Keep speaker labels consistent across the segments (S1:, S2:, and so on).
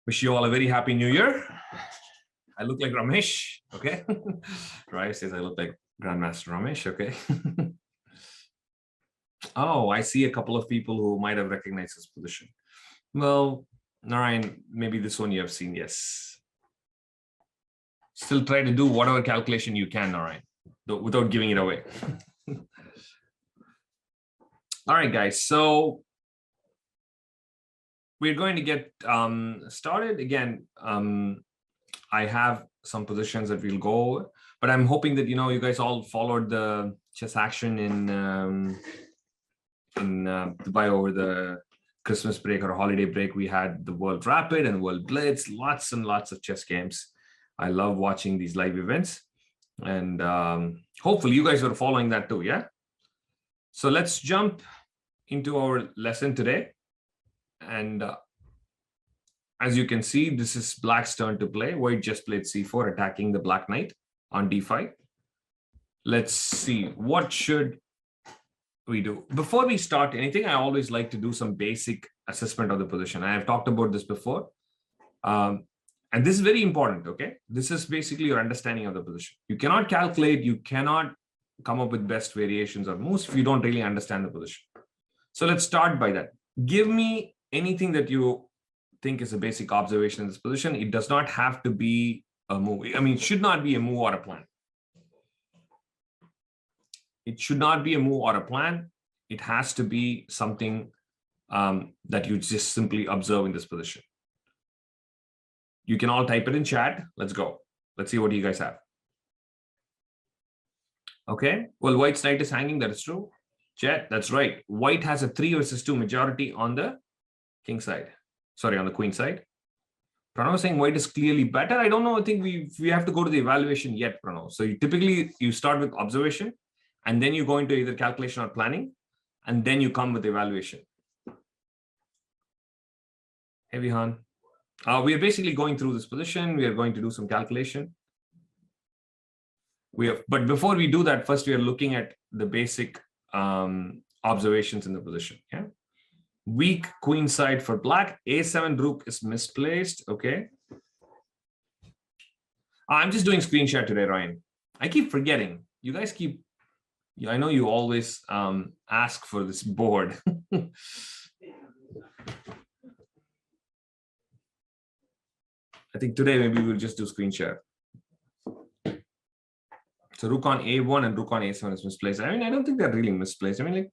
S1: Wish you all a very happy new year. I look like Ramesh, okay? Raya says I look like Grandmaster Ramesh, okay? Oh, I see a couple of people who might have recognized this position. Well, Narayan, maybe this one you have seen, yes. Still try to do whatever calculation you can, Narayan, without giving it away. All right, guys, so we're going to get started. Again, I have some positions that we'll go over, but I'm hoping that, you guys all followed the chess action in Dubai over the Christmas break or holiday break. We had the World Rapid and World Blitz, lots and lots of chess games. I love watching these live events, and hopefully you guys are following that too, yeah? So let's jump into our lesson today. And as you can see, this is Black's turn to play. White just played c4, attacking the Black Knight on d5. Let's see, what should we do? Before we start anything, I always like to do some basic assessment of the position. I have talked about this before. And this is very important, okay? This is basically your understanding of the position. You cannot calculate, you cannot come up with best variations or moves if you don't really understand the position. So let's start by that. Give me anything that you think is a basic observation in this position. It does not have to be a move. I mean, it should not be a move or a plan. It should not be a move or a plan. It has to be something that you just simply observe in this position. You can all type it in chat. Let's go. Let's see what you guys have. Okay. Well, White's knight is hanging. That is true. Chat, that's right. White has a 3 versus 2 majority on the king side. Sorry, on the queen side. Pranav is saying White is clearly better. I don't know. I think we have to go to the evaluation yet, Pranav. So typically you start with observation, and then you go into either calculation or planning, and then you come with evaluation. Hey, Vihan. We are basically going through this position. We are going to do some calculation. But before we do that, first we are looking at the basic observations in the position. Yeah. Weak queen side for Black. A7 rook is misplaced. Okay. I'm just doing screen share today, Ryan. I keep forgetting. You guys keep. I know you always ask for this board. I think today maybe we'll just do screen share. So rook on a1 and rook on a7 is misplaced. I mean, I don't think they're really misplaced. I mean, like,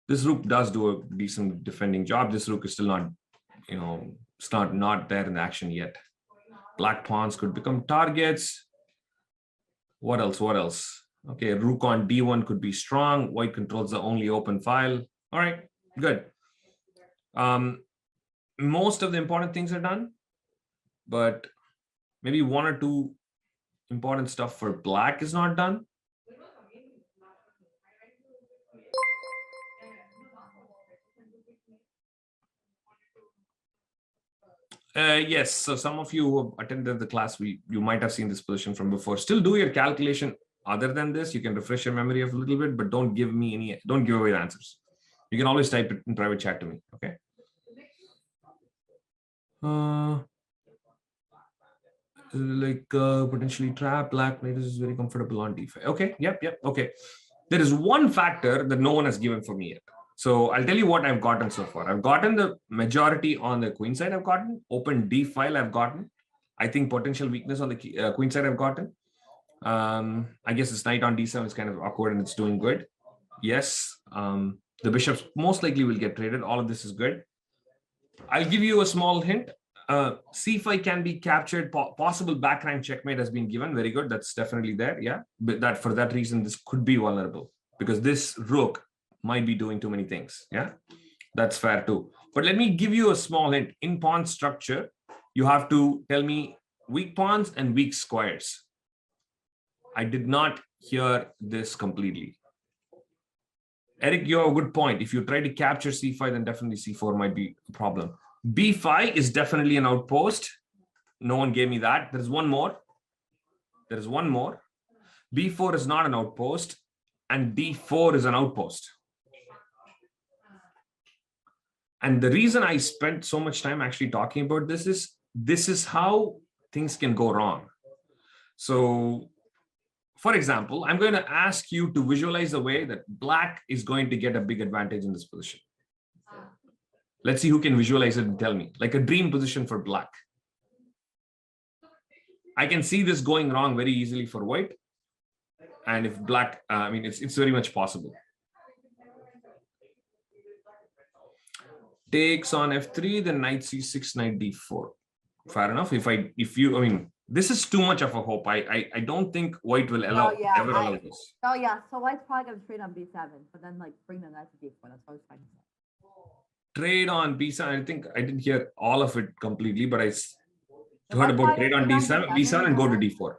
S1: this rook does do a decent defending job. This rook is still not, it's not there in the action yet. Black pawns could become targets. What else? What else? Okay, rook on d1 could be strong. White controls the only open file. All right, good. Most of the important things are done, but maybe 1 or 2 important stuff for Black is not done. Yes, so some of you who have attended the class, you might have seen this position from before. Still do your calculation other than this. You can refresh your memory a little bit, but don't give away the answers. You can always type it in private chat to me, okay? Potentially trap. Black knight is very comfortable on d5. Okay, yep, okay. There is one factor that no one has given for me yet. So I'll tell you what I've gotten so far. I've gotten the majority on the queen side. I've gotten open d file. I've gotten. I think potential weakness on the queen side. I've gotten. I guess this knight on d7 is kind of awkward and it's doing good. Yes. The bishops most likely will get traded. All of this is good. I'll give you a small hint. c5 can be captured. Possible backrank checkmate has been given. Very good. That's definitely there. Yeah. But for that reason, this could be vulnerable because this rook might be doing too many things. Yeah, that's fair too. But let me give you a small hint. In pawn structure, you have to tell me weak pawns and weak squares. I did not hear this completely. Eric, you have a good point. If you try to capture c5, then definitely c4 might be a problem. b5 is definitely an outpost. No one gave me that. There's one more. There's one more. b4 is not an outpost, and d4 is an outpost. And the reason I spent so much time actually talking about this is how things can go wrong. So, for example, I'm going to ask you to visualize the way that black is going to get a big advantage in this position. Let's see who can visualize it and tell me, like a dream position for black. I can see this going wrong very easily for white. And if black, I mean, it's very much possible. Takes on f3, then knight c6, knight d4. Fair enough. I mean, this is too much of a hope. I don't think white will allow ever allow this.
S2: Oh yeah, so white's probably gonna trade on b7, but then like bring the knight to d4. That's what I was trying to say.
S1: Trade on b7. I think I didn't hear all of it completely, but I heard about trade on b7 and go to d4.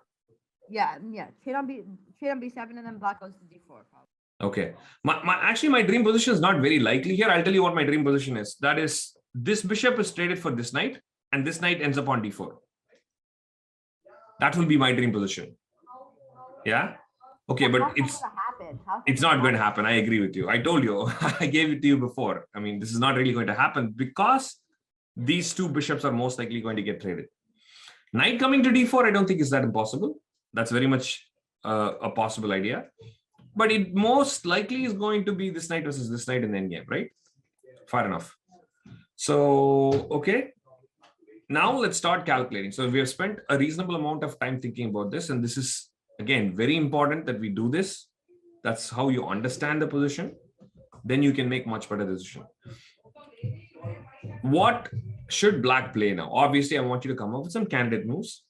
S2: Yeah. Trade on b7 and then black goes to d4. Probably.
S1: Okay. Actually, my dream position is not very likely here. I'll tell you what my dream position is. That is, this bishop is traded for this knight, and this knight ends up on d4. That will be my dream position. Yeah. Okay, but it's not going to happen. I agree with you. I told you, I gave it to you before. I mean, this is not really going to happen because these two bishops are most likely going to get traded. Knight coming to d4, I don't think is that impossible. That's very much a possible idea. But it most likely is going to be this knight versus this knight in the endgame, right? Fair enough. So, okay. Now let's start calculating. So we have spent a reasonable amount of time thinking about this. And this is, again, very important that we do this. That's how you understand the position. Then you can make much better decision. What should black play now? Obviously, I want you to come up with some candidate moves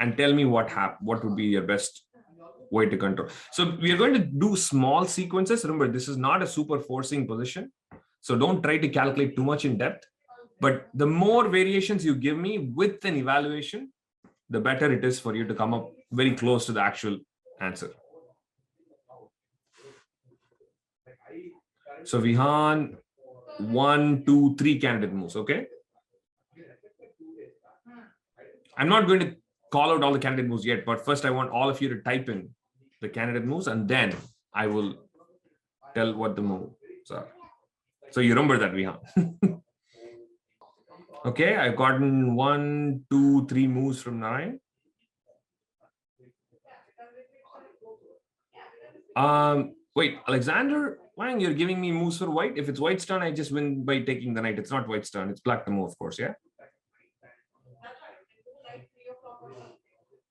S1: and tell me what would be your best way to control. So we are going to do small sequences. Remember, this is not a super forcing position. So don't try to calculate too much in depth. But the more variations you give me with an evaluation, the better it is for you to come up very close to the actual answer. So Vihan, 1, 2, 3 candidate moves, okay? I'm not going to call out all the candidate moves yet, but first I want all of you to type in the candidate moves, and then I will tell what the moves are. So you remember that, Vihan. Okay, I've gotten 1, 2, 3 moves from Narayan. Wait, Alexander Wang, you're giving me moves for white. If it's white's turn, I just win by taking the knight. It's not white's turn. It's black to move, of course, yeah?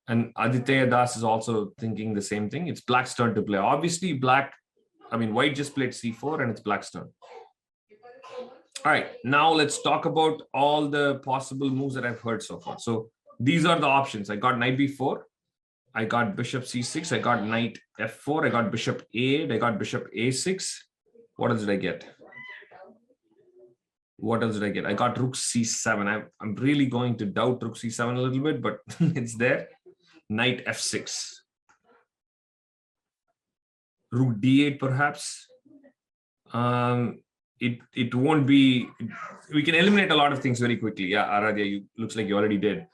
S1: And Aditya Das is also thinking the same thing. It's black's turn to play. Obviously, white just played c4 and it's black's turn. All right, now let's talk about all the possible moves that I've heard so far. So these are the options. I got knight b4. I got bishop c6. I got knight f4. I got bishop a8. I got bishop a6. What else did I get? I got rook c7. I'm really going to doubt rook c7 a little bit, but it's there. Knight f6. Rook d8 perhaps. It won't be, we can eliminate a lot of things very quickly. Yeah, Aradhya, looks like you already did.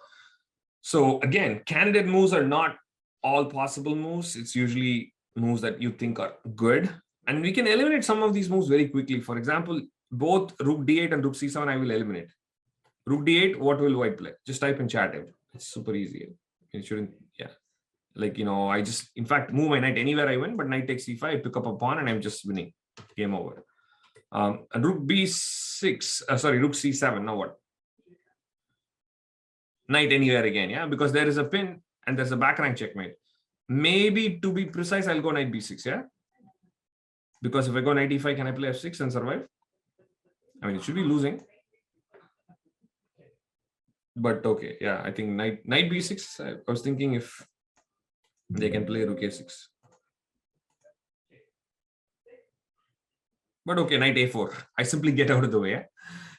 S1: So again, candidate moves are not all possible moves. It's usually moves that you think are good. And we can eliminate some of these moves very quickly. For example, both rook d8 and rook c7, I will eliminate. Rook d8, what will white play? Just type in chat. It's super easy. It shouldn't, yeah. Like, I just, in fact, move my knight anywhere I win, but knight takes c5, I pick up a pawn and I'm just winning. Game over. And rook b6, rook c7, now what? Knight anywhere again, yeah, because there is a pin and there's a back rank checkmate. Maybe to be precise, I'll go knight b6, yeah? Because if I go knight e5, can I play f6 and survive? I mean, it should be losing. But okay, yeah, I think knight b6, I was thinking if they can play rook a6. But okay, knight a4. I simply get out of the way. Yeah?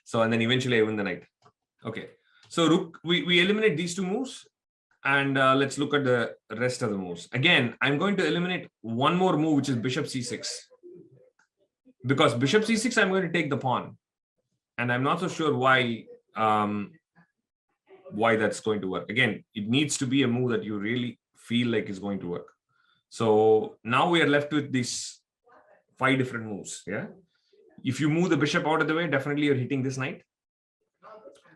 S1: So, and then eventually I win the knight. Okay. So rook, we eliminate these two moves. And let's look at the rest of the moves. Again, I'm going to eliminate one more move, which is bishop c6. Because bishop c6, I'm going to take the pawn. And I'm not so sure why that's going to work. Again, it needs to be a move that you really feel like is going to work. So now we are left with these 5 different moves. Yeah, If you move the bishop out of the way, definitely you're hitting this knight.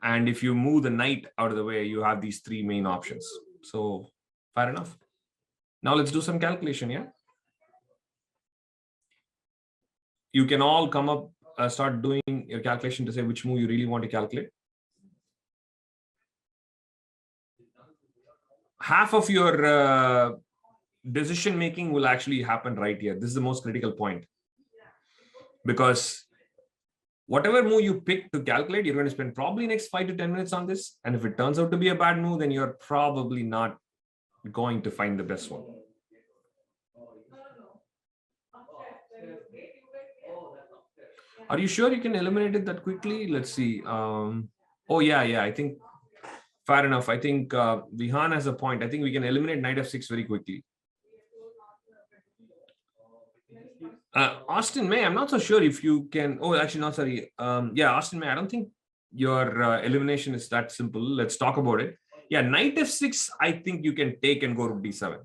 S1: And if you move the knight out of the way, you have these three main options. So fair enough. Now let's do some calculation, yeah? You can all come up, start doing your calculation to say which move you really want to calculate. Half of your decision making will actually happen right here. This is the most critical point. Because whatever move you pick to calculate, you're going to spend probably next 5 to 10 minutes on this. And if it turns out to be a bad move, then you're probably not going to find the best one. Are you sure you can eliminate it that quickly? Let's see. Oh, yeah. I think fair enough. I think Vihan has a point. I think we can eliminate knight f6 very quickly. Austin May, I'm not so sure if you can. Oh, actually, not sorry. Yeah, Austin May, I don't think your elimination is that simple. Let's talk about it. Yeah, knight f6, I think you can take and go rook d7.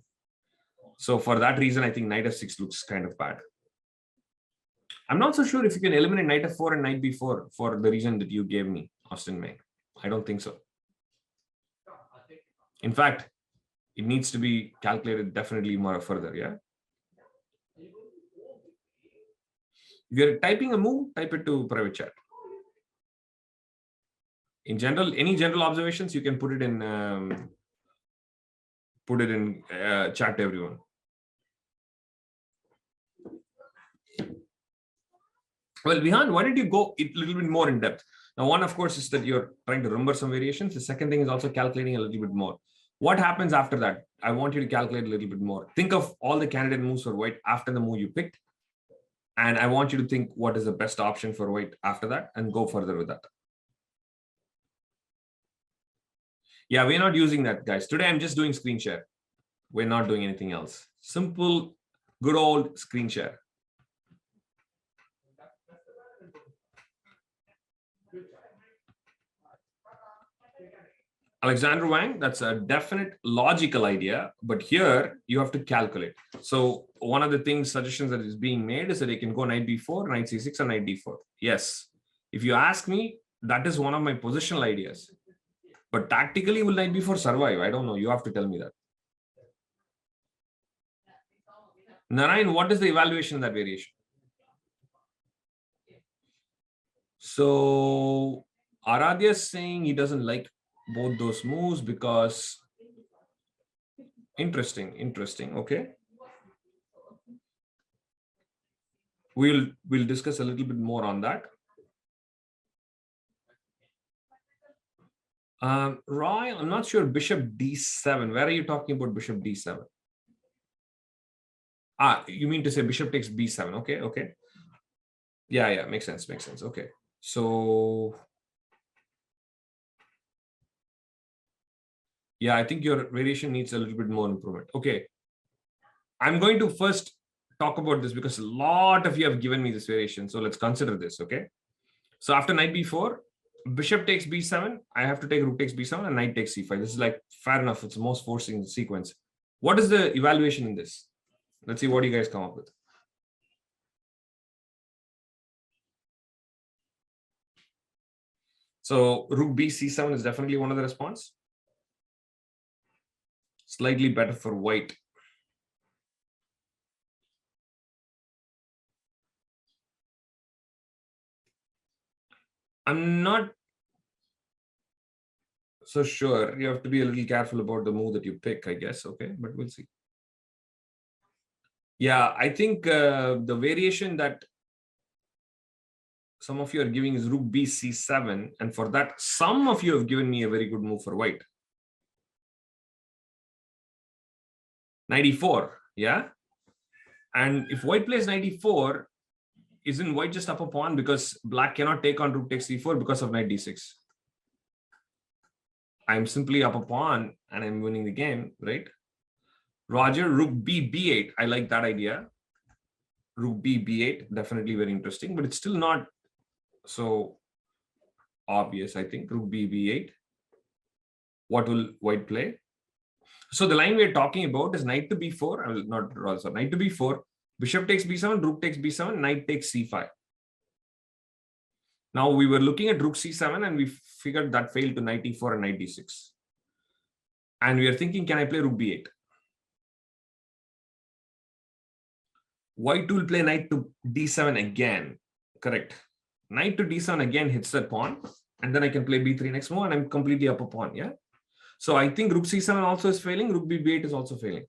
S1: So for that reason, I think knight f6 looks kind of bad. I'm not so sure if you can eliminate knight f4 and knight b4 for the reason that you gave me, Austin May. I don't think so. In fact, it needs to be calculated definitely more further, yeah? If you're typing a move, type it to private chat. In general, any general observations, you can put it in chat to everyone. Well, Vihan, why did you go a little bit more in depth? Now, one, of course, is that you're trying to remember some variations. The second thing is also calculating a little bit more. What happens after that? I want you to calculate a little bit more. Think of all the candidate moves for white after the move you picked. And I want you to think what is the best option for white after that and go further with that. Yeah, we're not using that, guys. Today, I'm just doing screen share. We're not doing anything else. Simple, good old screen share. Alexander Wang, that's a definite logical idea, but here you have to calculate. So one of the things, suggestions that is being made is that they can go knight b4, knight c6, and knight d4. Yes, if you ask me, that is one of my positional ideas. But tactically, will knight b4 survive? I don't know. You have to tell me that. Narayan, what is the evaluation of that variation? So Aradhya is saying he doesn't like both those moves because interesting. Okay, we'll discuss a little bit more on that. Roy, I'm not sure. Bishop d7. Where are you talking about bishop d7? You mean to say bishop takes b7? Okay. Yeah, makes sense. Okay, so yeah, I think your variation needs a little bit more improvement. Okay, I'm going to first talk about this because a lot of you have given me this variation. So let's consider this, okay? So after knight b4, bishop takes b7, I have to take rook takes b7 and knight takes c5. This is like fair enough. It's the most forcing sequence. What is the evaluation in this? Let's see what you guys come up with. So rook b c7 is definitely one of the response. Slightly better for white. I'm not so sure. You have to be a little careful about the move that you pick, I guess. Okay, but we'll see. Yeah, I think the variation that some of you are giving is rook b c7. And for that, some of you have given me a very good move for white. Knight e4, yeah? And if white plays knight e4, isn't white just up a pawn because black cannot take on rook takes e4 because of knight d6? I'm simply up a pawn and I'm winning the game, right? Roger, rook b b8. I like that idea. Rook b b8, definitely very interesting, but it's still not so obvious, I think. Rook b b8. What will white play? So the line we're talking about is knight to b4. I will not draw this. Knight to b4. Bishop takes b7, rook takes b7, knight takes c5. Now we were looking at rook c7 and we figured that failed to knight e4 and knight d6. And we are thinking, can I play rook b8? White will play knight to d7 again. Correct. Knight to d7 again hits that pawn. And then I can play b3 next move and I'm completely up a pawn. Yeah. So I think rook c7 also is failing. Rook b8 is also failing.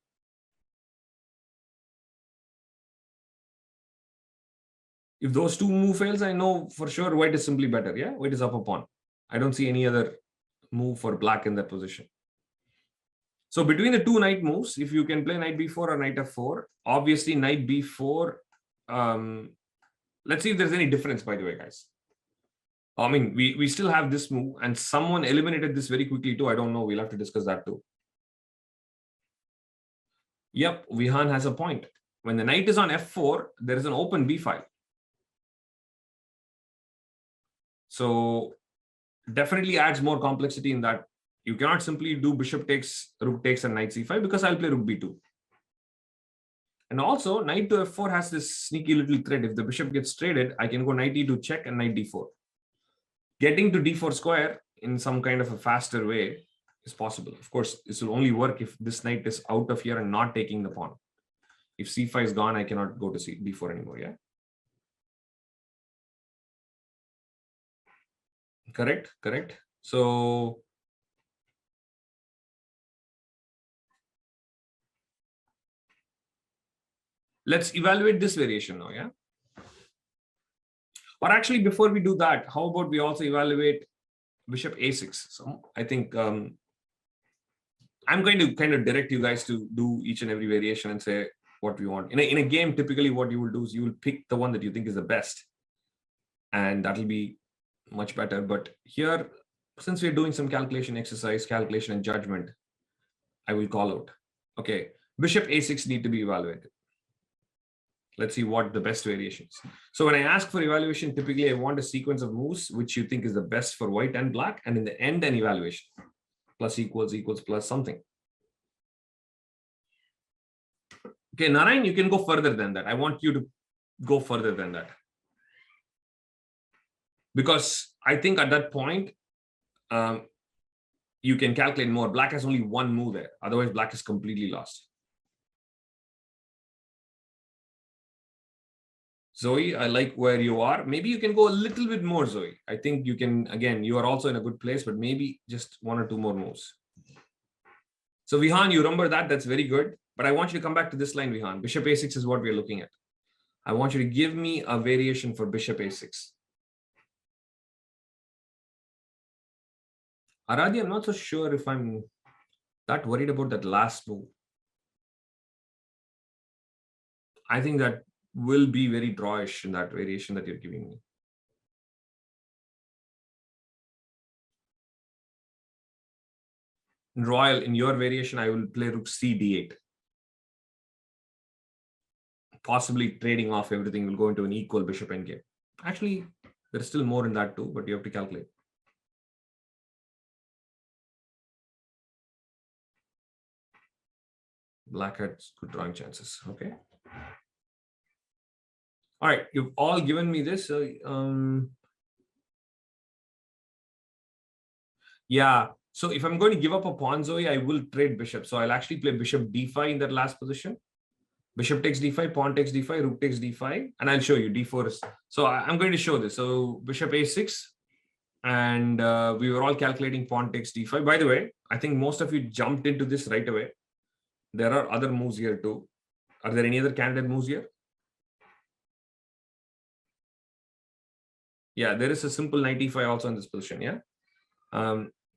S1: If those two move fails, I know for sure white is simply better. Yeah. White is up a pawn. I don't see any other move for black in that position. So between the two knight moves, if you can play knight b4 or knight f4, obviously knight b4. Let's see if there's any difference, by the way, guys. I mean, we still have this move and someone eliminated this very quickly too. I don't know. We'll have to discuss that too. Yep, Vihan has a point. When the knight is on f4, there is an open b file. So definitely adds more complexity in that you cannot simply do bishop takes, rook takes and knight c5 because I'll play rook b2. And also knight to f4 has this sneaky little thread. If the bishop gets traded, I can go knight e2 check and knight d4. Getting to d4 square in some kind of a faster way is possible. Of course, this will only work if this knight is out of here and not taking the pawn. If c5 is gone, I cannot go to d4 anymore. Yeah. Correct. Correct. So let's evaluate this variation now. Yeah. Or actually, before we do that, how about we also evaluate bishop a6? So I think I'm going to kind of direct you guys to do each and every variation and say what we want. In a game, typically what you will do is you will pick the one that you think is the best. And that will be much better. But here, since we're doing some calculation exercise, calculation and judgment, I will call out. Okay, bishop a6 need to be evaluated. Let's see what the best variations. So when I ask for evaluation, typically I want a sequence of moves which you think is the best for white and black, and in the end, an evaluation. Plus equals equals plus something. Okay, Narayan, you can go further than that. I want you to go further than that. Because I think at that point, you can calculate more. Black has only one move there. Otherwise, black is completely lost. Zoe, I like where you are. Maybe you can go a little bit more, Zoe. I think you can, again, you are also in a good place, but maybe just one or two more moves. So Vihan, you remember that? That's very good. But I want you to come back to this line, Vihan. Bishop a6 is what we're looking at. I want you to give me a variation for bishop a6. Aradhi, I'm not so sure if I'm that worried about that last move. I think that will be very drawish in that variation that you're giving me. In Royal, in your variation, I will play rook c d8. Possibly trading off everything will go into an equal bishop endgame. Actually, there's still more in that too, but you have to calculate. Black has good drawing chances. Okay. All right, you've all given me this. Yeah, so if I'm going to give up a pawn, Zoe, I will trade bishop. So I'll actually play bishop d5 in that last position. Bishop takes d5, pawn takes d5, rook takes d5, and I'll show you d4 is. So I'm going to show this. So bishop a6, and we were all calculating pawn takes d5. By the way, I think most of you jumped into this right away. There are other moves here too. Are there any other candidate moves here? Yeah, there is a simple knight e5 also in this position. Yeah.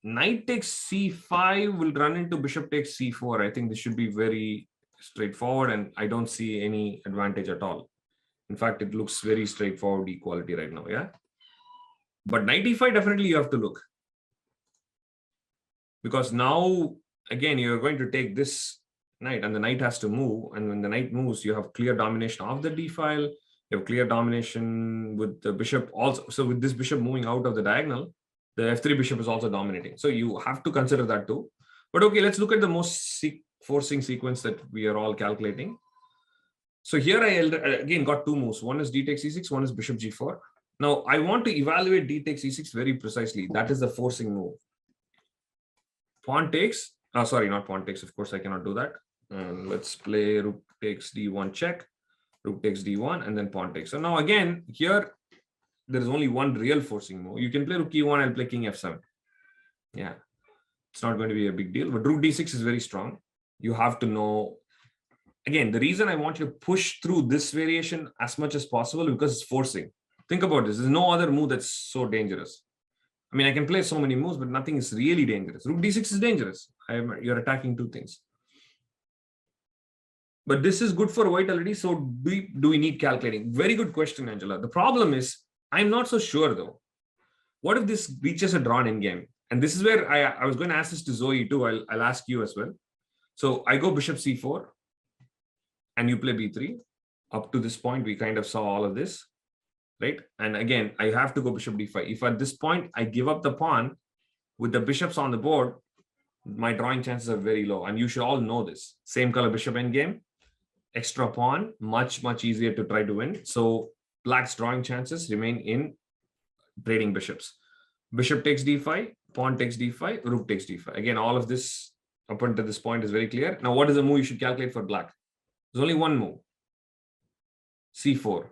S1: Knight takes c5 will run into bishop takes c4. I think this should be very straightforward, and I don't see any advantage at all. In fact, it looks very straightforward equality right now. Yeah. But knight e5 definitely you have to look. Because now, again, you're going to take this knight and the knight has to move. And when the knight moves, you have clear domination of the d file. You have clear domination with the bishop also. So with this bishop moving out of the diagonal, the f3 bishop is also dominating. So you have to consider that too. But okay, let's look at the most forcing sequence that we are all calculating. So here I again got two moves. One is d takes e6, one is bishop g4. Now, I want to evaluate d takes e6 very precisely. That is the forcing move. Pawn takes, sorry, not pawn takes. Of course, I cannot do that. And let's play rook takes d1 check, rook takes d1, and then pawn takes. So now again, here, there is only one real forcing move. You can play rook e1, I'll play king f7. Yeah, it's not going to be a big deal, but rook d6 is very strong. You have to know, again, the reason I want you to push through this variation as much as possible because it's forcing. Think about this. There's no other move that's so dangerous. I mean, I can play so many moves, but nothing is really dangerous. Rook d6 is dangerous. You're attacking two things. But this is good for white already. So do we need calculating? Very good question, Angela. The problem is, I'm not so sure though. What if this reaches a drawn in game? And this is where I was going to ask this to Zoe too. I'll ask you as well. So I go bishop c4 and you play b3. Up to this point, we kind of saw all of this, right? And again, I have to go bishop d5. If at this point I give up the pawn with the bishops on the board, my drawing chances are very low. And you should all know this. Same color bishop endgame, extra pawn, much easier to try to win. So black's drawing chances remain in trading bishops. Bishop takes d5, pawn takes d5, rook takes d5. Again, all of this up until this point is very clear. Now, what is the move you should calculate for black? There's only one move, c4.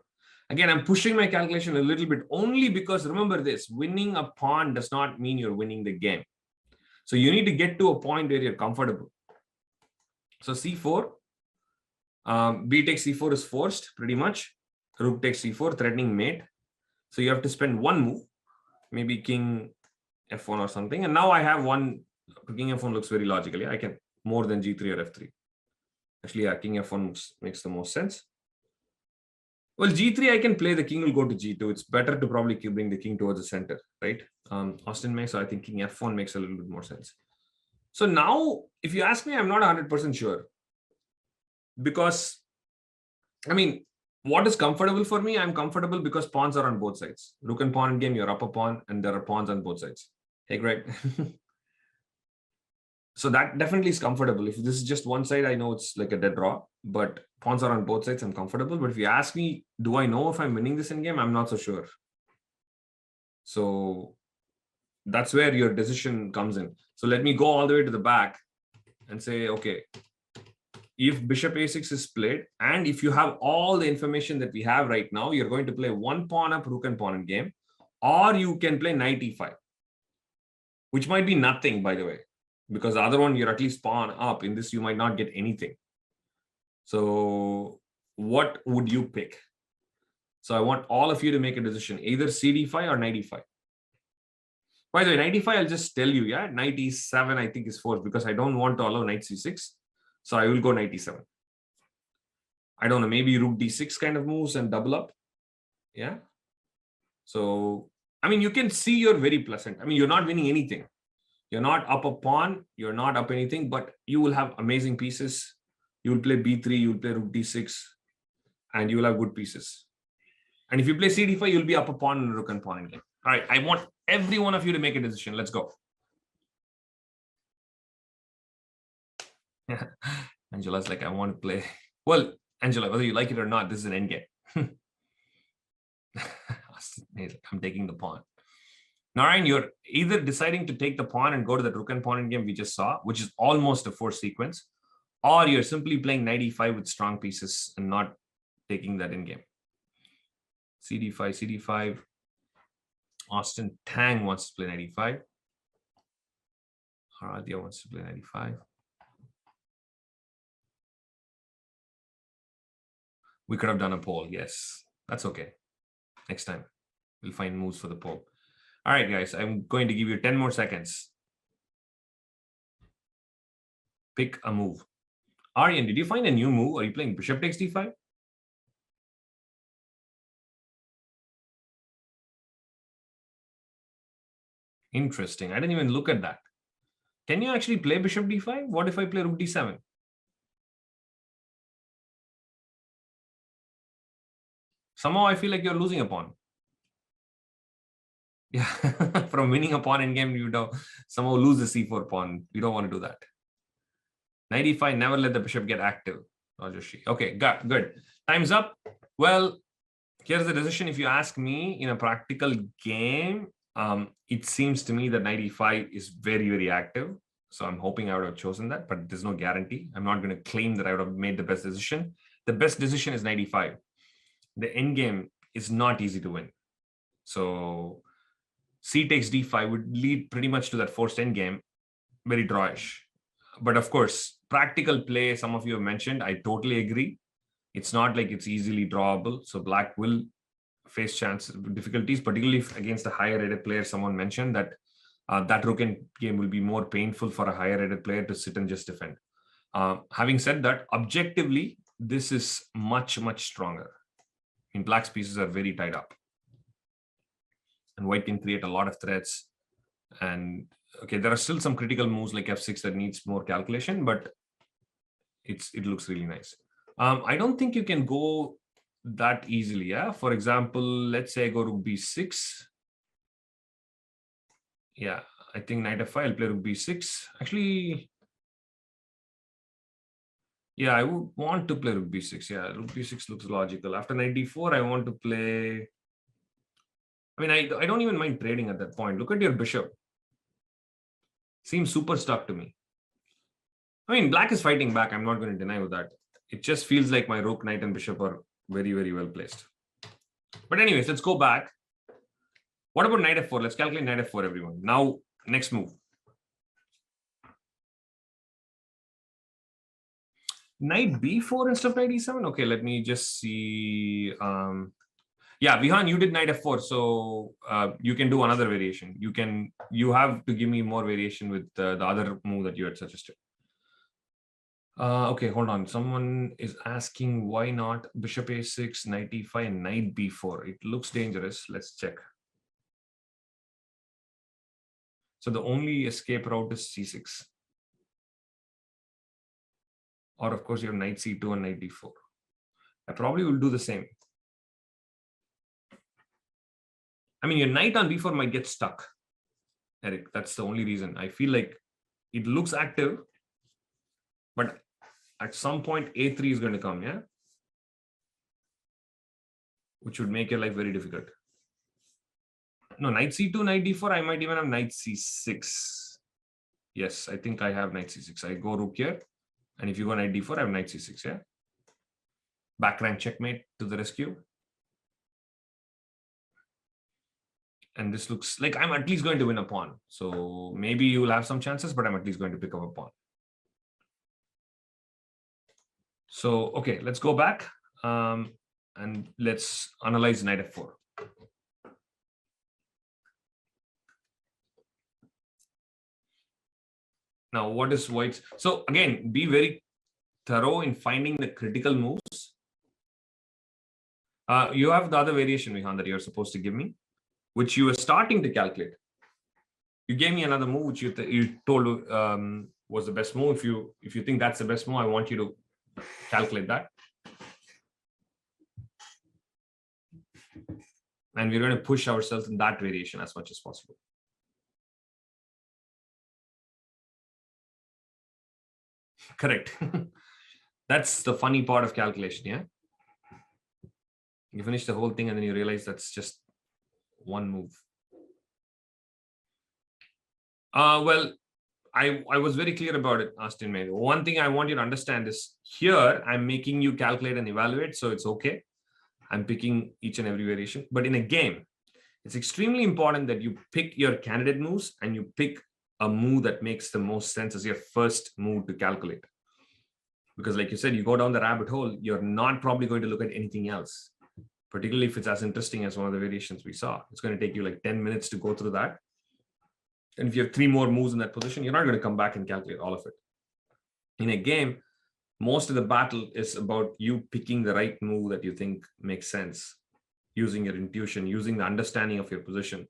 S1: Again, I'm pushing my calculation a little bit only because remember this, winning a pawn does not mean you're winning the game. So you need to get to a point where you're comfortable. So c4, b takes c4 is forced pretty much. Rook takes c4, threatening mate. So you have to spend one move, maybe king f1 or something. And now I have one, king f1 looks very logical. Yeah, I can more than g3 or f3. Actually, yeah, king f1 makes the most sense. Well, g3, I can play, the king will go to g2. It's better to probably bring the king towards the center, right? Austin makes, so I think king f1 makes a little bit more sense. So now, if you ask me, I'm not 100% sure. Because, I mean, what is comfortable for me? I'm comfortable because pawns are on both sides. Rook and pawn in game, you're up a pawn, and there are pawns on both sides. Hey, Greg. So that definitely is comfortable. If this is just one side, I know it's like a dead draw, but pawns are on both sides, I'm comfortable. But if you ask me, do I know if I'm winning this in game? I'm not so sure. So that's where your decision comes in. So let me go all the way to the back and say, okay, if bishop a6 is played, and if you have all the information that we have right now, you're going to play one pawn up, rook and pawn in game, or you can play knight e5, which might be nothing, by the way. Because the other one, you're at least pawn up. In this, you might not get anything. So what would you pick? So I want all of you to make a decision, either cd5 or knight e5. By the way, knight e5, I'll just tell you, yeah, knight e7, I think is forced because I don't want to allow knight c6. So I will go knight e7. I don't know, maybe rook d6 kind of moves and double up. Yeah. So, I mean, you can see you're very pleasant. I mean, you're not winning anything. You're not up a pawn, you're not up anything, but you will have amazing pieces. You will play b3, you will play rook d6, and you will have good pieces. And if you play cd5, you'll be up a pawn and rook and pawn in game. All right, I want every one of you to make a decision. Let's go. Angela's like, I want to play. Well, Angela, whether you like it or not, this is an endgame. I'm taking the pawn. Narayan, you're either deciding to take the pawn and go to the rook and pawn in game we just saw, which is almost a forced sequence, or you're simply playing knight e5 with strong pieces and not taking that in game. cd5, cd5. Austin Tang wants to play knight e5. Haradhya wants to play knight e5. We could have done a poll. Yes, that's okay. Next time, we'll find moves for the poll. All right, guys, I'm going to give you 10 more seconds. Pick a move. Aryan, did you find a new move? Are you playing bishop takes d5? Interesting. I didn't even look at that. Can you actually play bishop d5? What if I play rook d7? Somehow I feel like you're losing a pawn. Yeah, from winning a pawn in game, you know, somehow lose the c4 pawn. You don't want to do that. Knight e5, never let the bishop get active. Okay, good. Time's up. Well, Here's the decision. If you ask me, in a practical game, it seems to me that knight e5 is very, very active. So I'm hoping I would have chosen that, but there's no guarantee. I'm not going to claim that I would have made the best decision. The best decision is knight e5. The end game is not easy to win. So c takes d5 would lead pretty much to that forced end game, very drawish. But of course, practical play, some of you have mentioned, I totally agree. It's not like it's easily drawable. So black will face difficulties, particularly against the higher rated player. Someone mentioned that that rook end game will be more painful for a higher rated player to sit and just defend. Having said that, objectively, this is much, much stronger. In black's pieces are very tied up. And white can create a lot of threats. And okay, there are still some critical moves like f6 that needs more calculation, but it looks really nice. I don't think you can go that easily. Yeah. For example, let's say I go rook b6. Yeah, I think knight f5. I'll play rook b6. Actually, yeah, I would want to play rook b6. Yeah, rook b6 looks logical. After knight d4, I want to play. I mean, I don't even mind trading at that point. Look at your bishop. Seems super stuck to me. I mean, black is fighting back. I'm not going to deny with that. It just feels like my rook, knight, and bishop are very, very well placed. But anyways, let's go back. What about knight f4? Let's calculate knight f4, everyone. Now, next move. Knight b4 instead of knight e7? Okay, let me just see. Yeah, Vihan, you did knight f4, so you can do another variation. You have to give me more variation with the other move that you had suggested. Okay, hold on. Someone is asking why not bishop a6, knight e5, and knight b4. It looks dangerous. Let's check. So the only escape route is c6. Or of course you have knight c2 and knight d4. I probably will do the same. I mean, your knight on b4 might get stuck, Eric. That's the only reason. I feel like it looks active, but at some point a3 is going to come, yeah? Which would make your life very difficult. No, knight c2, knight d4, I might even have knight c6. Yes, I think I have knight c6. I go rook here, and if you go knight d4, I have knight c6, yeah? Back rank checkmate to the rescue. And this looks like I'm at least going to win a pawn. So maybe you will have some chances, but I'm at least going to pick up a pawn. So, okay, let's go back and let's analyze knight f4. Now, what is white's? So again, be very thorough in finding the critical moves. You have the other variation, Vihan, that you're supposed to give me, which you were starting to calculate. You gave me another move, which you told was the best move. If you think that's the best move, I want you to calculate that. And we're going to push ourselves in that variation as much as possible. Correct. That's the funny part of calculation, yeah? You finish the whole thing and then you realize that's just one move. Well, I was very clear about it, Austin May. One thing I want you to understand is here, I'm making you calculate and evaluate, so it's okay. I'm picking each and every variation. But in a game, it's extremely important that you pick your candidate moves and you pick a move that makes the most sense as your first move to calculate. Because like you said, you go down the rabbit hole, you're not probably going to look at anything else, particularly if it's as interesting as one of the variations we saw. It's going to take you like 10 minutes to go through that. And if you have 3 more moves in that position, you're not going to come back and calculate all of it. In a game, most of the battle is about you picking the right move that you think makes sense, using your intuition, using the understanding of your position.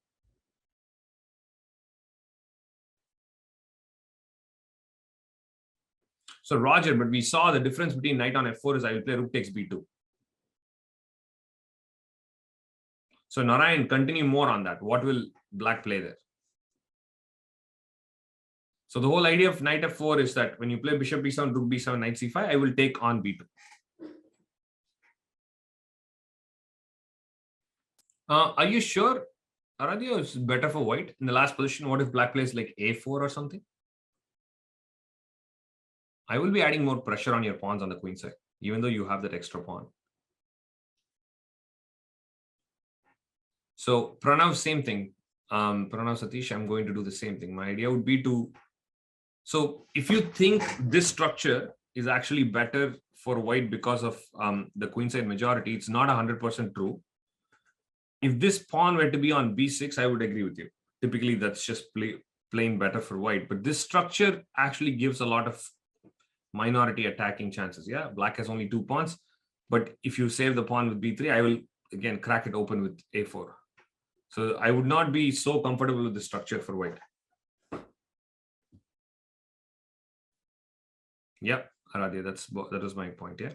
S1: So Roger, but we saw the difference between knight on f4 is I will play rook takes b2. So Narayan, continue more on that. What will black play there? So the whole idea of knight f4 is that when you play bishop b7, rook b7, knight c5, I will take on b2. Are you sure, Aradhya, it's better for white in the last position? What if black plays like a4 or something? I will be adding more pressure on your pawns on the queen side, even though you have that extra pawn. So Pranav, same thing. Pranav Satish, I'm going to do the same thing. My idea would be to, so if you think this structure is actually better for white because of the queenside majority, it's not 100% true. If this pawn were to be on b6, I would agree with you. Typically, that's just plain better for white. But this structure actually gives a lot of minority attacking chances. Yeah, black has only 2 pawns. But if you save the pawn with b3, I will, again, crack it open with a4. So I would not be so comfortable with the structure for white. Yeah, Aradhya, that was my point. Yeah.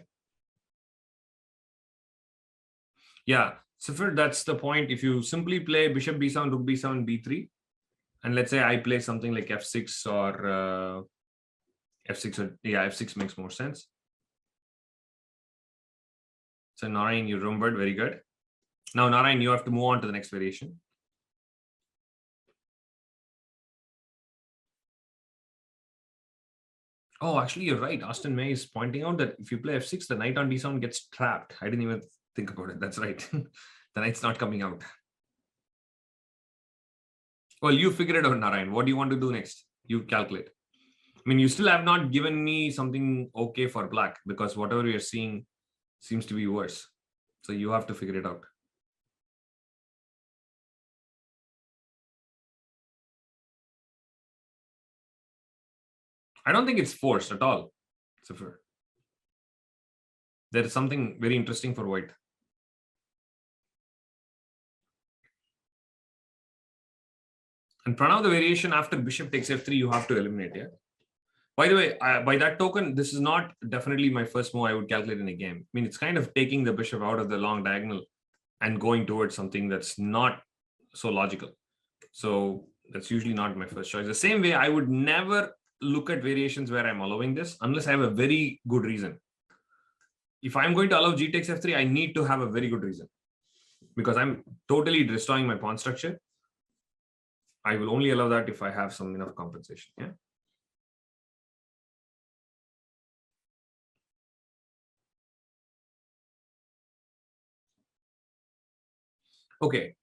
S1: Yeah, Sifir, that's the point. If you simply play bishop b7, rook b7, b3, and let's say I play something like f6 or f6, or yeah, f6 makes more sense. So Narayan, you remembered, very good. Now Narayan, you have to move on to the next variation. Oh, actually, you're right. Austin May is pointing out that if you play f6, the knight on d7 gets trapped. I didn't even think about it. That's right. The knight's not coming out. Well, you figure it out, Narayan. What do you want to do next? You calculate. I mean, you still have not given me something okay for black, because whatever we are seeing seems to be worse. So you have to figure it out. I don't think it's forced at all, Sifir. There is something very interesting for white. And Pranav, the variation after bishop takes f3, you have to eliminate. Yeah. By the way, by that token, this is not definitely my first move I would calculate in a game. I mean, it's kind of taking the bishop out of the long diagonal and going towards something that's not so logical. So that's usually not my first choice. The same way, I would never look at variations where I'm allowing this unless I have a very good reason. If I'm going to allow g takes f3, I need to have a very good reason, because I'm totally destroying my pawn structure. I will only allow that if I have some enough compensation. Yeah. Okay.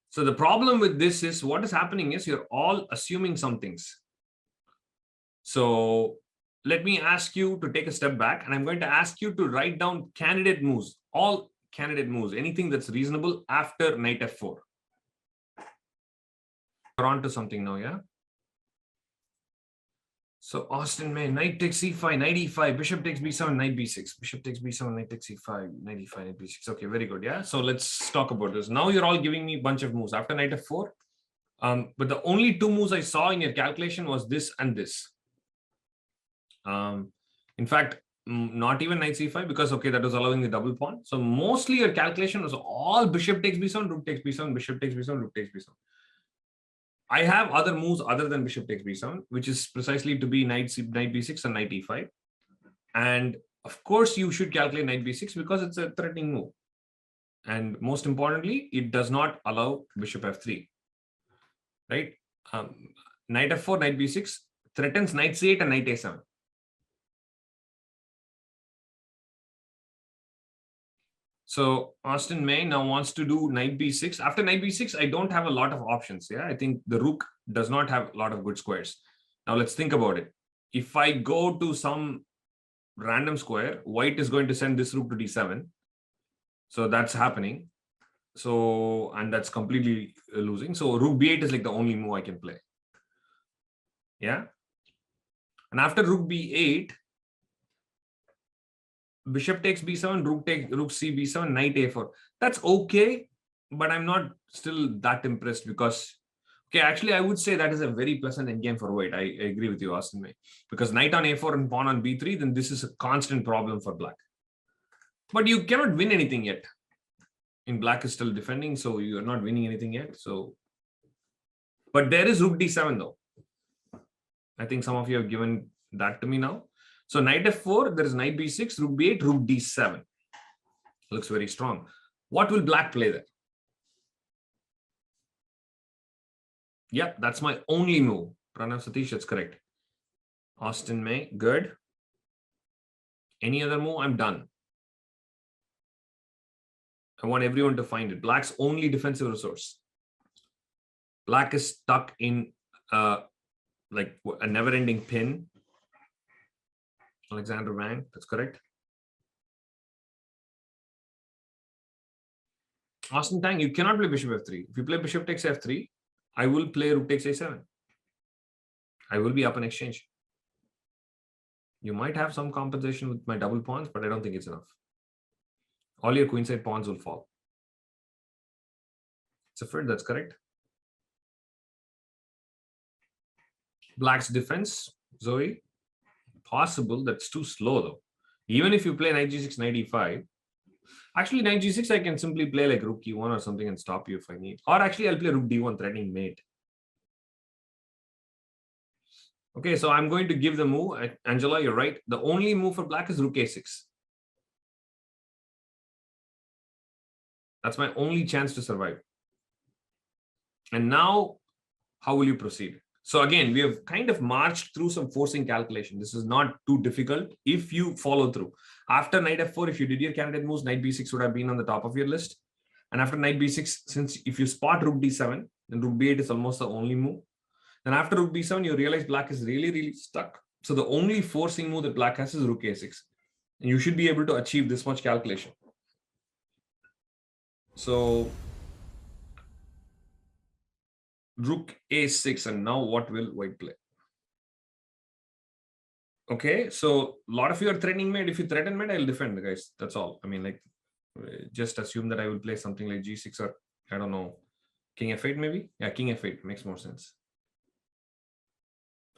S1: So the problem with this is, what is happening is you're all assuming some things. So let me ask you to take a step back, and I'm going to ask you to write down candidate moves, all candidate moves, anything that's reasonable after knight f4. We're on to something now, yeah? So Austin May, knight takes c5, knight e5, bishop takes b7, knight b6, bishop takes b7, knight takes e5, knight e5, knight b6. Okay, very good, yeah? So let's talk about this. Now you're all giving me a bunch of moves after knight f4. But the only 2 moves I saw in your calculation was this and this. In fact, not even knight c5, because, okay, that was allowing the double pawn. So mostly your calculation was all bishop takes b7, rook takes b7, bishop takes b7, rook takes b7. I have other moves other than bishop takes b7, which is precisely to be knight b6 and knight e5. And of course, you should calculate knight b6 because it's a threatening move. And most importantly, it does not allow bishop f3. Right? Knight f4, knight b6 threatens knight c8 and knight a7. So Austin May now wants to do knight b6. After knight b6, I don't have a lot of options. Yeah, I think the rook does not have a lot of good squares. Now let's think about it. If I go to some random square, white is going to send this rook to d7. So that's happening. So, and that's completely losing. So rook b8 is like the only move I can play. Yeah. And after rook b8, bishop takes b7, rook c b7, knight a4. That's okay, but I'm not still that impressed because, okay, actually I would say that is a very pleasant endgame for white. I agree with you, Austin May, because knight on a4 and pawn on b3, then this is a constant problem for black. But you cannot win anything yet. In black is still defending, so you are not winning anything yet. So, but there is rook d7 though. I think some of you have given that to me now. So knight f4, there is knight b6, rook b8, rook d7. Looks very strong. What will black play there? Yep, that's my only move. Pranav Satish, that's correct. Austin May, good. Any other move, I'm done. I want everyone to find it. Black's only defensive resource. Black is stuck in like a never-ending pin. Alexander Wang, that's correct. Austin Tang, you cannot play bishop f3. If you play bishop takes f3, I will play rook takes a7. I will be up in exchange. You might have some compensation with my double pawns, but I don't think it's enough. All your queenside pawns will fall. Zafir, that's correct. Black's defense, Zoe, possible. That's too slow though. Even if you play knight g6, knight e5, actually knight g6, I can simply play like rook e1 or something and stop you if I need. Or actually I'll play rook d1 threatening mate. Okay, so I'm going to give the move. Angela, you're right. The only move for black is rook a6. That's my only chance to survive. And now, how will you proceed? So again, we have kind of marched through some forcing calculation. This is not too difficult if you follow through. After knight f4, if you did your candidate moves, knight b6 would have been on the top of your list. And after knight b6, since if you spot rook d7, then rook b8 is almost the only move. Then after rook b7, you realize black is really, really stuck. So the only forcing move that black has is rook a6. And you should be able to achieve this much calculation. So rook a6, and now what will white play? Okay, so a lot of you are threatening mate. If you threaten mate, I'll defend, guys. That's all. I mean, like, just assume that I will play something like g6 or, I don't know, king f8 maybe? Yeah, king f8 makes more sense.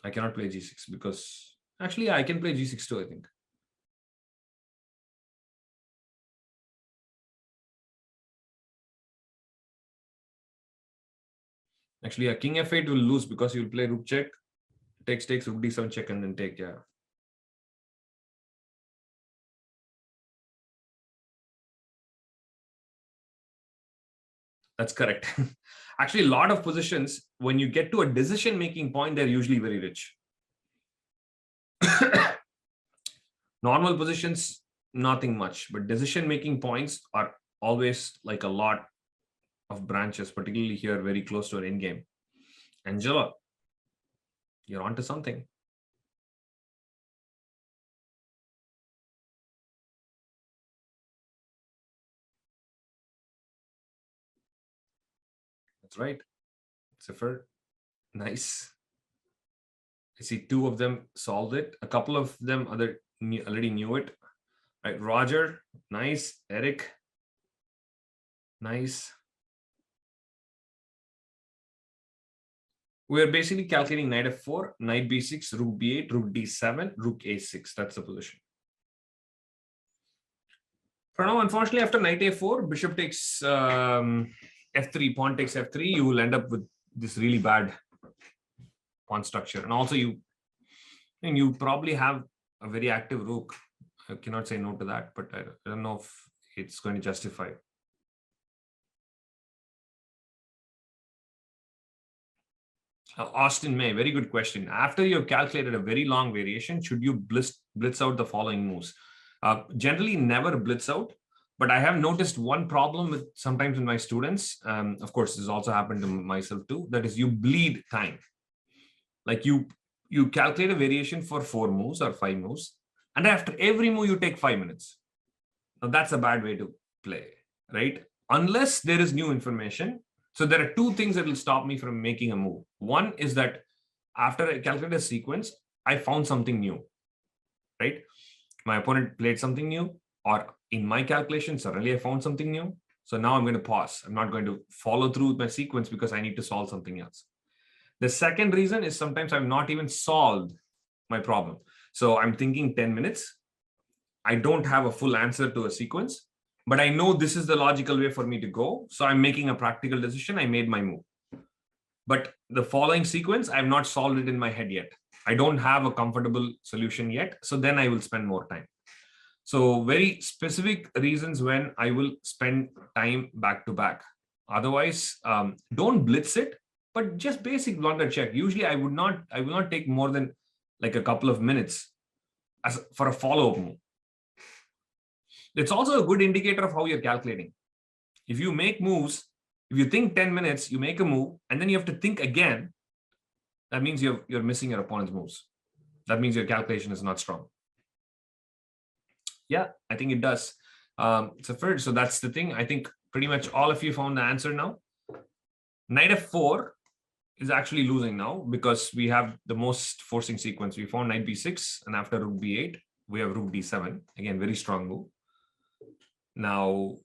S1: I cannot play g6 because, actually, yeah, I can play g6 too, I think. Actually, yeah, king f8 will lose because you will play rook check, takes, rook d7 check, and then take, yeah. That's correct. Actually, a lot of positions, when you get to a decision-making point, they're usually very rich. Normal positions, nothing much, but decision-making points are always like a lot of branches, particularly here, very close to an endgame. Angela, you're onto something. That's right. Ziffer, nice. I see two of them solved it. A couple of them already knew it. Right, Roger, nice. Eric, nice. We are basically calculating knight f4, knight b6, rook b8, rook d7, rook a6. That's the position. For now, unfortunately, after knight a4, bishop takes f3, pawn takes f3, you will end up with this really bad pawn structure. And also you probably have a very active rook. I cannot say no to that, but I don't know if it's going to justify. Austin May, very good question. After you have calculated a very long variation, should you blitz out the following moves? Generally, never blitz out. But I have noticed one problem with sometimes with my students. Of course, this also happened to myself too. That is, you bleed time. Like you calculate a variation for 4 moves or 5 moves, and after every move you take 5 minutes. Now that's a bad way to play, right? Unless there is new information. So there are 2 things that will stop me from making a move. One is that after I calculate a sequence, I found something new, right? My opponent played something new, or in my calculation, suddenly I found something new. So now I'm going to pause. I'm not going to follow through with my sequence because I need to solve something else. The second reason is sometimes I've not even solved my problem. So I'm thinking 10 minutes. I don't have a full answer to a sequence, but I know this is the logical way for me to go. So I'm making a practical decision. I made my move. But the following sequence, I have not solved it in my head yet. I don't have a comfortable solution yet. So then I will spend more time. So very specific reasons when I will spend time back to back. Otherwise, don't blitz it. but just basic blunder check. Usually I will not take more than like a couple of minutes for a follow-up move. It's also a good indicator of how you're calculating. If you make moves, if you think 10 minutes, you make a move, and then you have to think again, that means you're missing your opponent's moves. That means your calculation is not strong. Yeah, I think it does. So that's the thing. I think pretty much all of you found the answer now. Knight f4 is actually losing now because we have the most forcing sequence. We found knight b6, and after rook b8, we have rook d7. Again, very strong move. Now,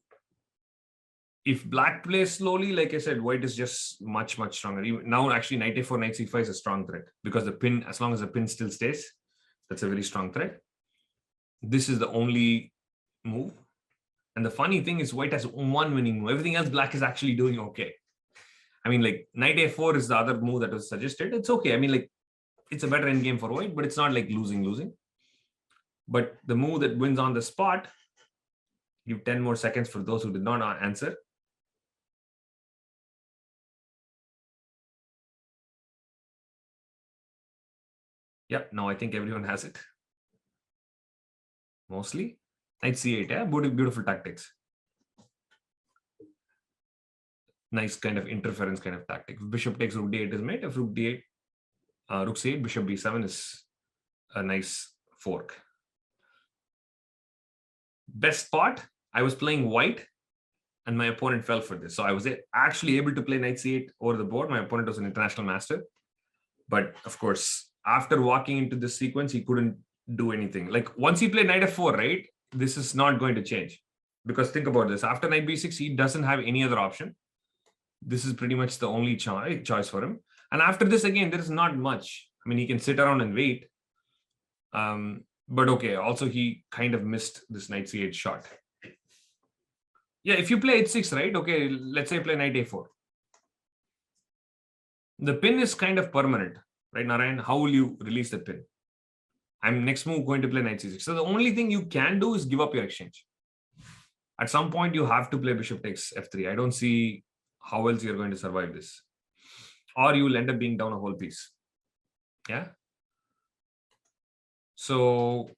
S1: if black plays slowly, like I said, white is just much stronger. Now, actually, knight a4, knight c5 is a strong threat because the pin, as long as the pin still stays, that's a very strong threat. This is the only move. And the funny thing is white has one winning move. Everything else black is actually doing okay. I mean, like knight a4 is the other move that was suggested. It's okay. I mean, like it's a better endgame for white, but it's not like losing. But the move that wins on the spot, give 10 more seconds for those who did not answer. Yep, now I think everyone has it. Mostly. Knight c8, yeah, beautiful tactics. Nice kind of interference kind of tactic. If bishop takes rook d8 is mate. If rook d8, rook c8, bishop b7 is a nice fork. Best spot, I was playing white and my opponent fell for this. So I was actually able to play knight c8 over the board. My opponent was an international master. But of course, after walking into this sequence, he couldn't do anything. Like once he played knight f4, right? This is not going to change. Because think about this. After knight b6, he doesn't have any other option. This is pretty much the only choice for him. And after this, again, there is not much. I mean, he can sit around and wait. But okay, also he kind of missed this knight c8 shot. Yeah, if you play h6, right? Okay, let's say play knight a4. The pin is kind of permanent, right, Narayan? How will you release the pin? I'm next move going to play knight c6. So the only thing you can do is give up your exchange. At some point, you have to play bishop takes f3. I don't see how else you're going to survive this. Or you will end up being down a whole piece. Yeah. So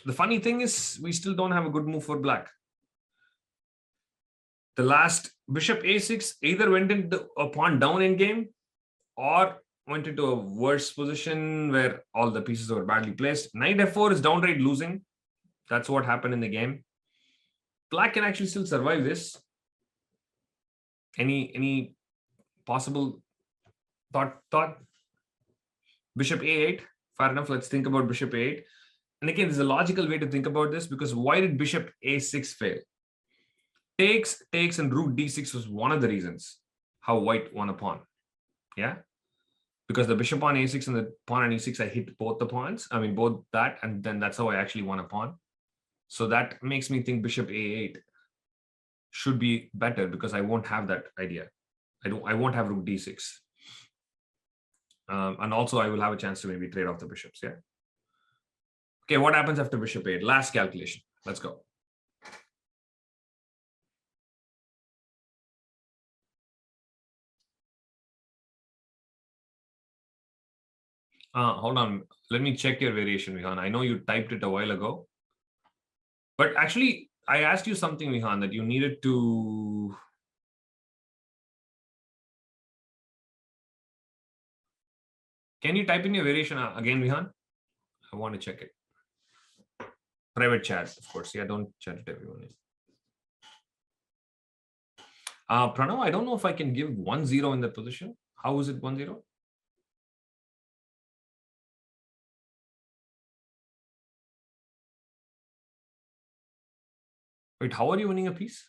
S1: the funny thing is we still don't have a good move for black. The last bishop a6 either went into a pawn down in game or went into a worse position where all the pieces were badly placed. Knight f4 is downright losing. That's what happened in the game. Black can actually still survive this. Any possible thought? Bishop a8. Fair enough. Let's think about bishop a8. And again, there's a logical way to think about this because why did bishop a6 fail? Takes, and rook d6 was one of the reasons how white won a pawn. Yeah. Because the bishop on a6 and the pawn on e6, I hit both the pawns. I mean, both that, and then that's how I actually won a pawn. So that makes me think bishop a8 should be better because I won't have that idea. I won't have rook d6. And also I will have a chance to maybe trade off the bishops. Yeah. Okay, what happens after bishop a8? Last calculation. Let's go. Hold on. Let me check your variation, Vihan. I know you typed it a while ago. But actually, I asked you something, Vihan, that you needed to... Can you type in your variation again, Vihan? I want to check it. Private chat, of course. Yeah, don't chat it everyone. Pranav, I don't know if I can give 1-0 in that position. How is it 1-0? Wait, how are you winning a piece?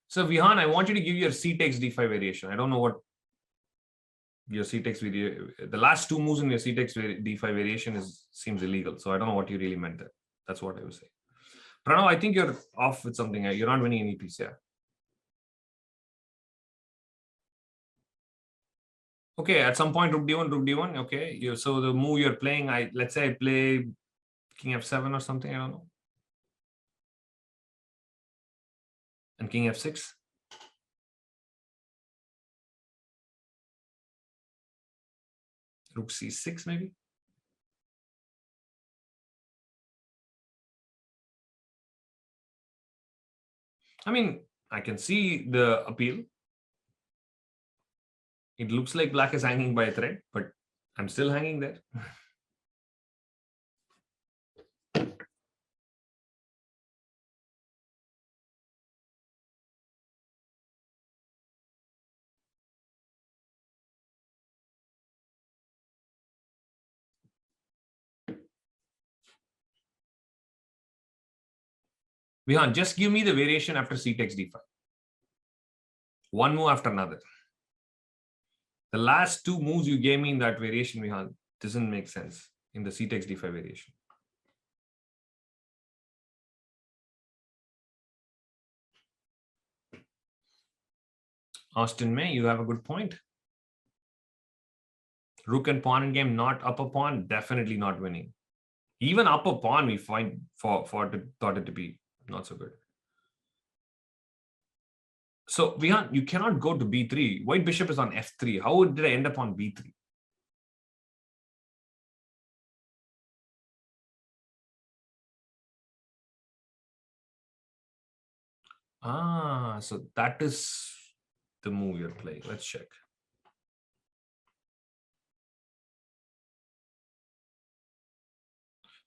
S1: So Vihan, I want you to give your c takes d5 variation. I don't know what your c takes video. The last two moves in your c takes d5 variation seems illegal. So I don't know what you really meant there. That's what I was saying. Pranav, I think you're off with something. You're not winning any piece here. Okay, at some point, rook d1. Okay, so the move you're playing, let's say I play king f7 or something. I don't know. And king f6. Rook c6 maybe. I mean, I can see the appeal. It looks like black is hanging by a thread, but I'm still hanging there. Vihan, just give me the variation after c takes d5. One move after another. The last two moves you gave me in that variation, Vihan, doesn't make sense in the c takes d5 variation. Austin May, you have a good point. Rook and pawn in game, not upper pawn, definitely not winning. Even upper pawn, we find thought it to be not so good. So Vihan, you cannot go to b3. White bishop is on f3. How did I end up on b3? So that is the move you're playing. Let's check.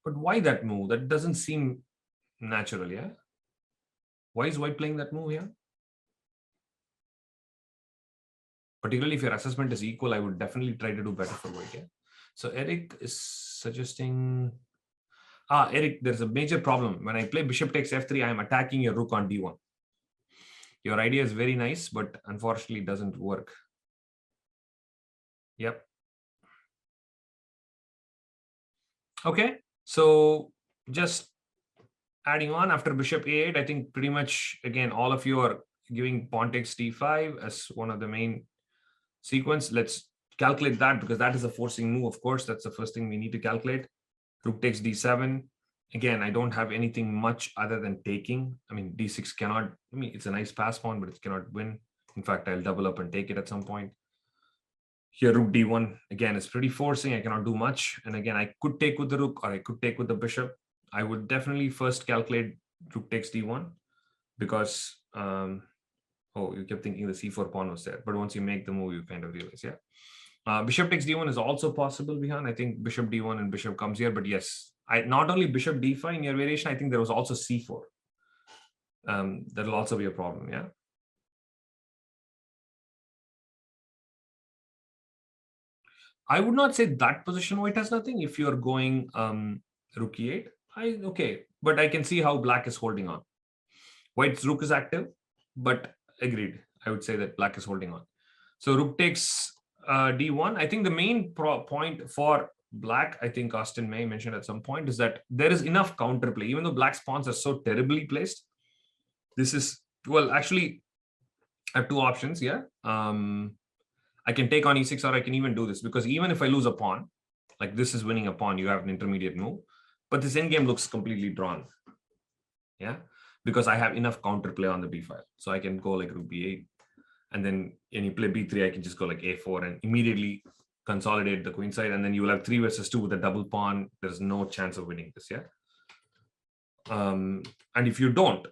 S1: But why that move? That doesn't seem natural, yeah? Why is white playing that move here? Particularly if your assessment is equal, I would definitely try to do better for white, yeah? So Eric is suggesting... Eric, there's a major problem. When I play bishop takes f3, I am attacking your rook on d1. Your idea is very nice, but unfortunately it doesn't work. Yep. Okay, so just adding on after bishop a8, I think pretty much, again, all of you are giving pawn takes d5 as one of the main sequence. Let's calculate that because that is a forcing move. Of course, that's the first thing we need to calculate. Rook takes d7. Again, I don't have anything much other than taking. I mean, d6 cannot, I mean, it's a nice pass pawn, but it cannot win. In fact, I'll double up and take it at some point. Here, rook d1, again, is pretty forcing. I cannot do much. And again, I could take with the rook or I could take with the bishop. I would definitely first calculate rook takes d1 because, oh, you kept thinking the c4 pawn was there. But once you make the move, you kind of realize, yeah. Bishop takes d1 is also possible, Vihan. I think bishop d1 and bishop comes here. But yes, not only bishop d5 in your variation, I think there was also c4. That'll also be a problem, yeah. I would not say that position white has nothing. If you're going rook e8, okay, but I can see how black is holding on. White's rook is active, but agreed. I would say that black is holding on. So rook takes d1. I think the main point for black, I think Austin May mentioned at some point, is that there is enough counterplay. Even though black's pawns are so terribly placed, this is, well, actually, I have two options, yeah. I can take on e6 or I can even do this because even if I lose a pawn, like this is winning a pawn, you have an intermediate move, but this endgame looks completely drawn, yeah, because I have enough counterplay on the b file. So I can go like rook b8, and then when you play b3, I can just go like a4 and immediately consolidate the queen side, and then you will have 3 versus 2 with a double pawn. There's no chance of winning this, yeah. And if you don't,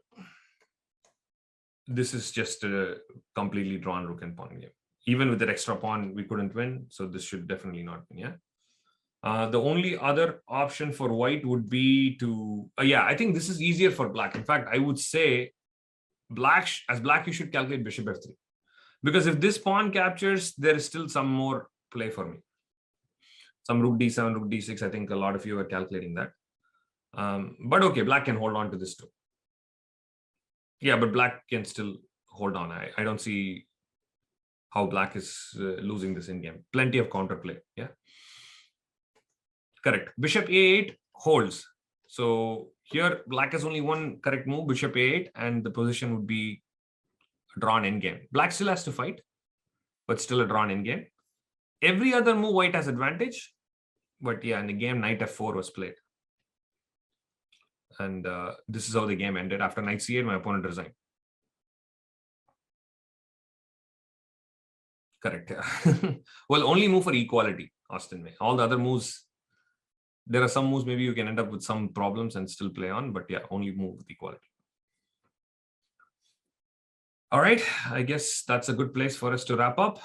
S1: this is just a completely drawn rook and pawn game. Even with that extra pawn, we couldn't win. So this should definitely not win, yeah. The only other option for white would be to, yeah, I think this is easier for black. In fact, I would say as black, you should calculate bishop f3. Because if this pawn captures, there is still some more play for me. Some rook d7, rook d6, I think a lot of you are calculating that. But okay, black can hold on to this too. Yeah, but black can still hold on. I don't see how black is losing this in game. Plenty of counterplay, yeah. Correct. Bishop a8 holds. So here black has only one correct move, bishop a8, and the position would be a drawn endgame. Black still has to fight, but still a drawn endgame. Every other move white has advantage, but yeah, in the game knight f4 was played. And this is how the game ended. After knight c8, my opponent resigned. Correct. Well, only move for equality, Austin May. All the other moves, there are some moves maybe you can end up with some problems and still play on, but yeah, only move with equality. All right, I guess that's a good place for us to wrap up.